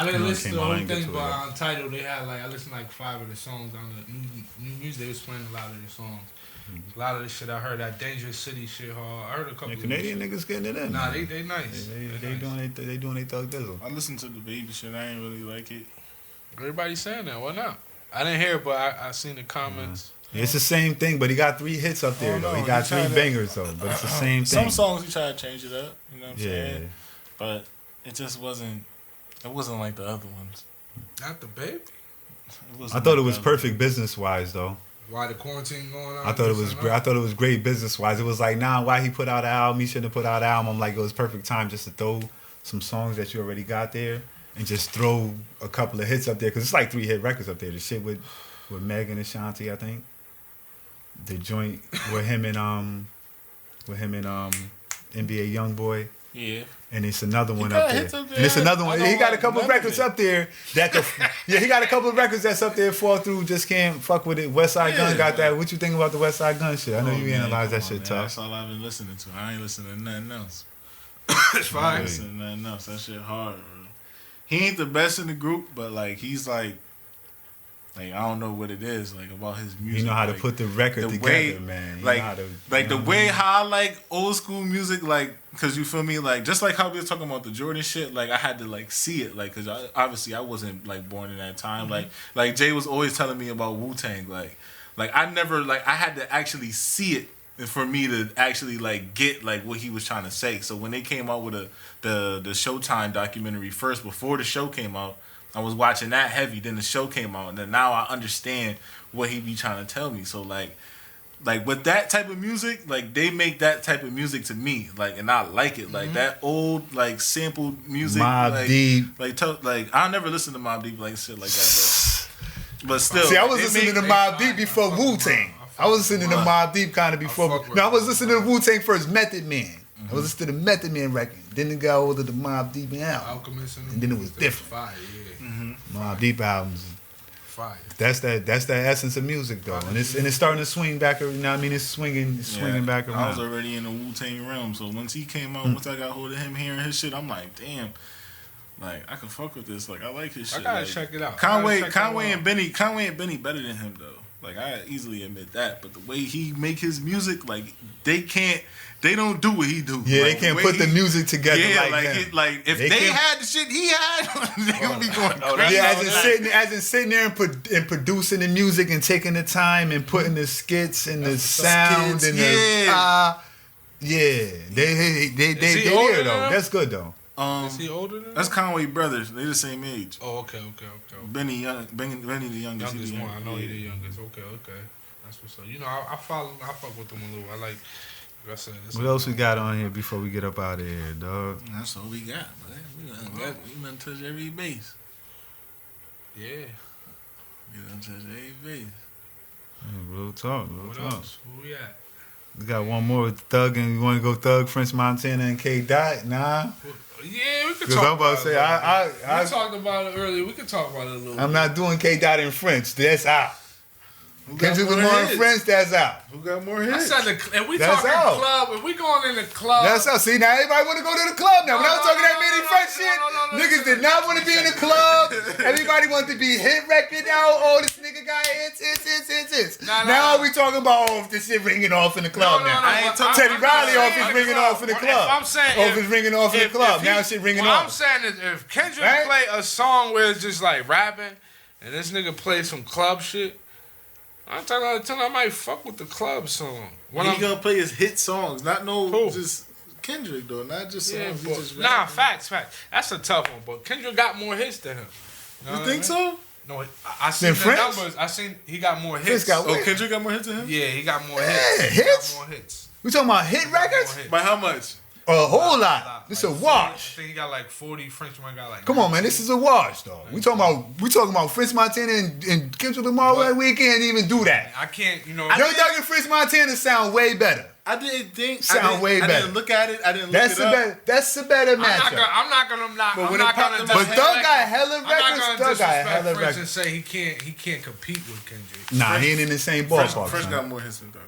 didn't listen to the whole thing, but on Tidal they had I listened to like 5 of the songs on the new music. They was playing a lot of the songs. A lot of the shit I heard, that Dangerous City shit hard. I heard a couple. The Canadian niggas getting it in. Nah, they nice. They doing they thug dizzle. I listened to the baby shit. I ain't really like it. Everybody's saying that. Why not? I didn't hear it, but I seen the comments. It's the same thing, but he got 3 hits up there though. He got 3 bangers though, but it's the same thing. Some songs he tried to change it up. You know what I'm saying? But it just wasn't. It wasn't like the other ones. Not the baby. I thought it was perfect business wise though. Why the quarantine going on? I thought it was great. I thought it was great business wise. It was like, why he put out an album? He shouldn't have put out an album. I'm like, it was perfect time just to throw some songs that you already got there and just throw a couple of hits up there because it's like 3 hit records up there. The shit with Meg and Ashanti, I think. The joint with him and NBA YoungBoy. Yeah. And it's another one up there. And it's another one. He got a couple of records up there that he got a couple of records that's up there fall through, just can't fuck with it. West Side Gun got that. What you think about the West Side Gun shit? I know you analyze that shit tough. That's all I've been listening to. I ain't listening to nothing else. It's fine. I ain't listening to nothing else. That shit hard, bro. He ain't the best in the group, but he's like I don't know what it is about his music. You know how to put the record together, man. You know how to, the way how I like old school music, cause you feel me, just like how we were talking about the Jordan shit. I had to see it, cause obviously I wasn't born in that time. Mm-hmm. Like Jay was always telling me about Wu-Tang. I never I had to actually see it for me to actually get what he was trying to say. So when they came out with the Showtime documentary first, before the show came out, I was watching that heavy. Then the show came out, and then now I understand what he be trying to tell me. So with that type of music, they make that type of music to me, and I like it, that old sampled music. Mobb Deep. I never listen to Mobb Deep shit like that, but still. See, I was listening to Mobb Deep before Wu-Tang. I was listening to Mobb Deep kind of before. No, I was listening to Wu-Tang first, Method Man. I was listening to the Method Man record. Then it got older to Mobb Deep out. And then it was different. Fire, yeah. Mobb Deep albums. Fire. That's the essence of music though. And it's starting to swing back, you know what I mean? It's swinging back around. I was already in the Wu-Tang realm, so once he came out, once I got hold of him hearing his shit, I'm like, damn. I can fuck with this. I like his shit. I gotta check it out. Conway and Benny better than him though. I easily admit that. But the way he make his music, they don't do what he do. Yeah, they can't put the music together if they had the shit he had, they would be going crazy. Yeah, as in sitting there and producing the music and taking the time and putting the skits and the sound and they there though. That's good though. Is he older than that's Conway brothers. They the same age. Oh, okay. Benny the youngest. Youngest one. I know he the youngest. Okay. That's what's up. I fuck with them a little. I like I said. What else we got on here before we get up out of here, dog? That's all we got, man. We done touch every base. Yeah. We done touch every base. Real talk. What else? Where we at? We got one more with Thug, and you want to go Thug, French Montana, and K. Dot? Nah. Yeah, we could talk I'm about about to say, I talked about it earlier. We could talk about it a little bit. I'm not doing K. Dot in French. That's out. Kendrick Lamar in French, that's out. Who got more hits? I said if we talking club, if we going in the club. That's out. See, now everybody want to go to the club now. When I was talking that many French shit, niggas did not want to be in the club. Everybody wanted to be hit record out. Oh, this nigga got hits. Now we talking about this shit ringing off in the club now. I ain't talking Teddy Riley off is ringing off in the club. I'm saying off is ringing off in the club. Now shit ringing off. What I'm saying is if Kendrick play a song where it's just rapping and this nigga play some club shit, I'm talking all the time. I might fuck with the club song. When he gonna play his hit songs, not just Kendrick though, not just songs. Yeah, facts. That's a tough one, but Kendrick got more hits than him. You think so? No, I seen the numbers. I seen he got more hits. Kendrick got more hits than him? Yeah, he got more hits. Hits? Got more hits. We talking about hit records? By how much? A whole lot. This a wash. I think he got 40. Frenchman got Come on, man. This is a wash, dog. We talking about French Montana and Kendrick Lamar. We can't even do that. I can't. Young Thug and French Montana sound way better. I didn't think. Way better. I didn't look at it. I didn't look it up. That's the better matchup. I'm not gonna knock. But Thug got hella records. Thug got hella records. And say he can't compete with Kendrick. Nah, he ain't in the same ballpark. Fresh got more hits than Thug.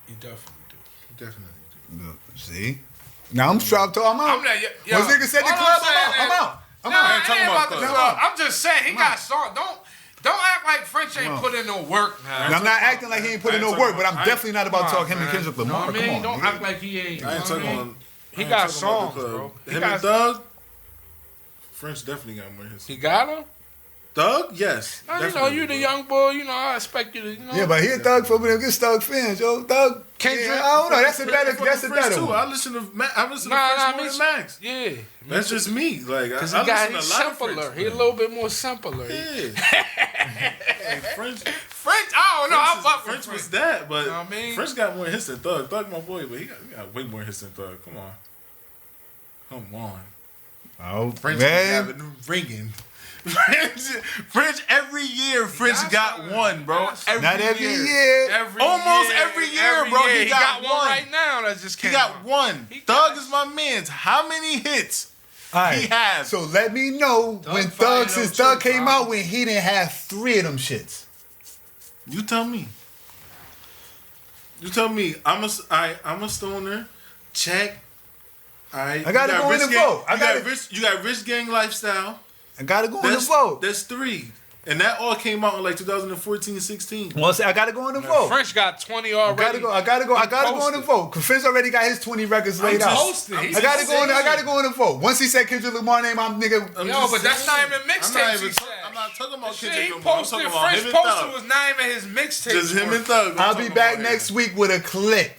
He definitely do. See? Now I'm strapped. I'm out. Once nigga said the club, I'm out. I ain't talking about the club. I'm just saying he got songs. Don't act like French ain't put in no work. I'm not acting like he ain't put in no work, but I'm definitely not about to talk him and Kendrick Lamar. Come on, don't act like he ain't. I ain't talking about. He got songs, bro. Him and Thug. French definitely got more hits. He got him. Thug, yes. You know, you the young boy. You know, I expect you to. You know. Yeah, but he a Thug for me. Good Thug fans, yo. Thug. Kendrick. Yeah, I don't know. That's a better too. one. I listen to French more than Max. Yeah, that's just me. Like, because he got he's simpler. He a little bit more simpler. Yeah. French. I don't know. I fuck French was that, but you know what I mean? French got more hits than Thug. Thug, my boy, but he got way more hits than Thug. Come on. Oh, French man. got ringing. French every year. French got one, bro. Not every year. Almost every year, bro. He got one right now. That just came. He got one. Thug is my man's. How many hits? Right. He has. So let me know when since Thug came out, when he didn't have 3 of them shits. You tell me. I'm a stoner. Check. All right. I gotta go in and vote. You got Rich Gang Lifestyle. I gotta go in and vote. That's 3. And that all came out in like 2014, 16. Well, I gotta go in and vote. French got 20 already. I gotta go in and vote. Cause French already got his 20 records laid out. I gotta go in and vote. Once he said Kendrick Lamar name, I'm nigga. But that's not even mixtapes. I'm not talking about Kendrick Lamar. I'm talking about him and Thug. was not even his mixtape. Just him and Thug. I'll be back next week with a clip.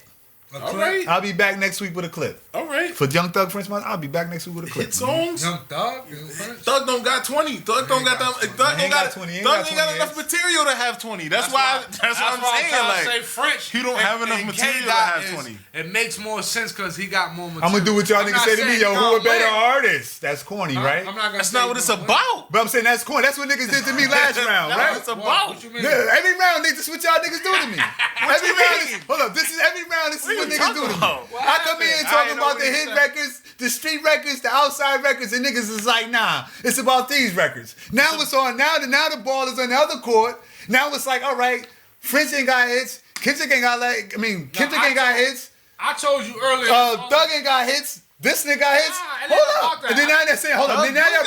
All right. I'll be back next week with a clip. All right. For Young Thug, French Montana, I'll be back next week with a clip. Hit songs. Young Thug. Thug don't got 20. Thug don't got them. Thug ain't got 20. Thug ain't got enough material to have 20. That's why I'm saying. Like, say French. He don't have enough material to have 20. It makes more sense because he got more material. I'm gonna do what y'all niggas say to me, yo. Who a better artist? That's corny, right? That's not what it's about. But I'm saying that's corny. That's what niggas did to me last round, right? That's what it's about. What you mean? Yeah, every round, niggas, what y'all niggas do to me. Every round, hold up. This is every round. This is what niggas do to me. I come in and talking about the hit records, the street records, the outside records, and niggas is like, nah, it's about these records. Now it's on. Now the ball is on the other court. Now it's like, all right, French ain't got hits. Kendrick ain't got Kendrick ain't got hits. I told you earlier. Thug ain't got hits. This nigga got hits. Hold up. And then now they're saying, hold up. Then now y'all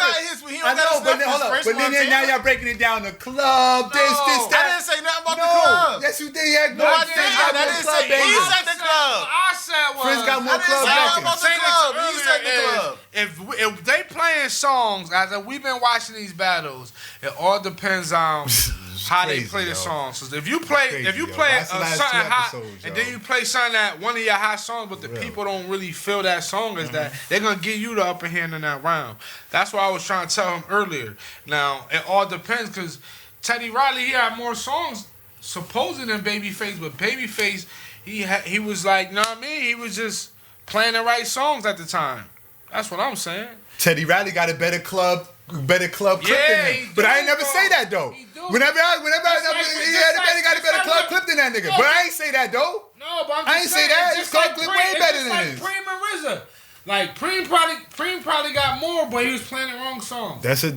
now y'all breaking it down. The club, this, that. I didn't say nothing about the club. Yes, you did. Yeah, no, I didn't say he said the club. I said was. French got more club records. He said the club. If they playing songs, as we've been watching these battles, it all depends on how they play the songs. So if you play something hot and then you play something that one of your hot songs, but the people don't really feel that song as that, they're gonna give you the upper hand in that round. That's what I was trying to tell him earlier. Now it all depends because Teddy Riley he had more songs supposed than Babyface, but Babyface he was like, you know what I mean? He was just playing the right songs at the time. That's what I'm saying. Teddy Riley got a better club clip than him. But I ain't never say that though. Whenever he got a better club clip than that nigga. But I ain't say that though. No, but I ain't say that. His club clip way better than his. Preem and RZA. Like Preem probably got more, but he was playing the wrong song. That's a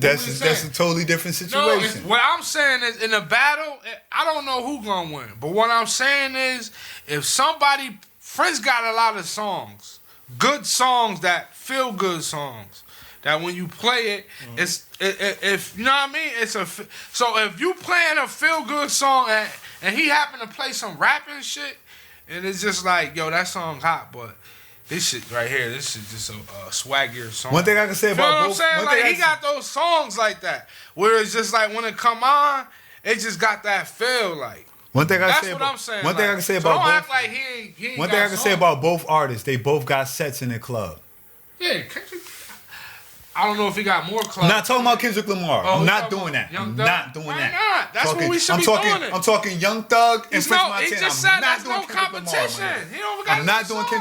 totally different situation. No, what I'm saying is in a battle, I don't know who gonna win. But what I'm saying is if somebody French got a lot of songs, good songs that feel good songs. That when you play it, if you know what I mean, so if you playing a feel good song and he happen to play some rapping shit, and it's just like, yo, that song hot, but this shit right here, this is just a swaggier song. One thing I can say about both, he got those songs like that, where it's just like when it come on, it just got that feel like. One thing I can say about both artists, they both got sets in their club. Yeah, I don't know if he got more clubs. I'm not talking about Kendrick Lamar. I'm not doing that. Why not? That's what we should be doing. I'm talking Young Thug and French Montana. He just said that's no competition. I'm not doing Kendrick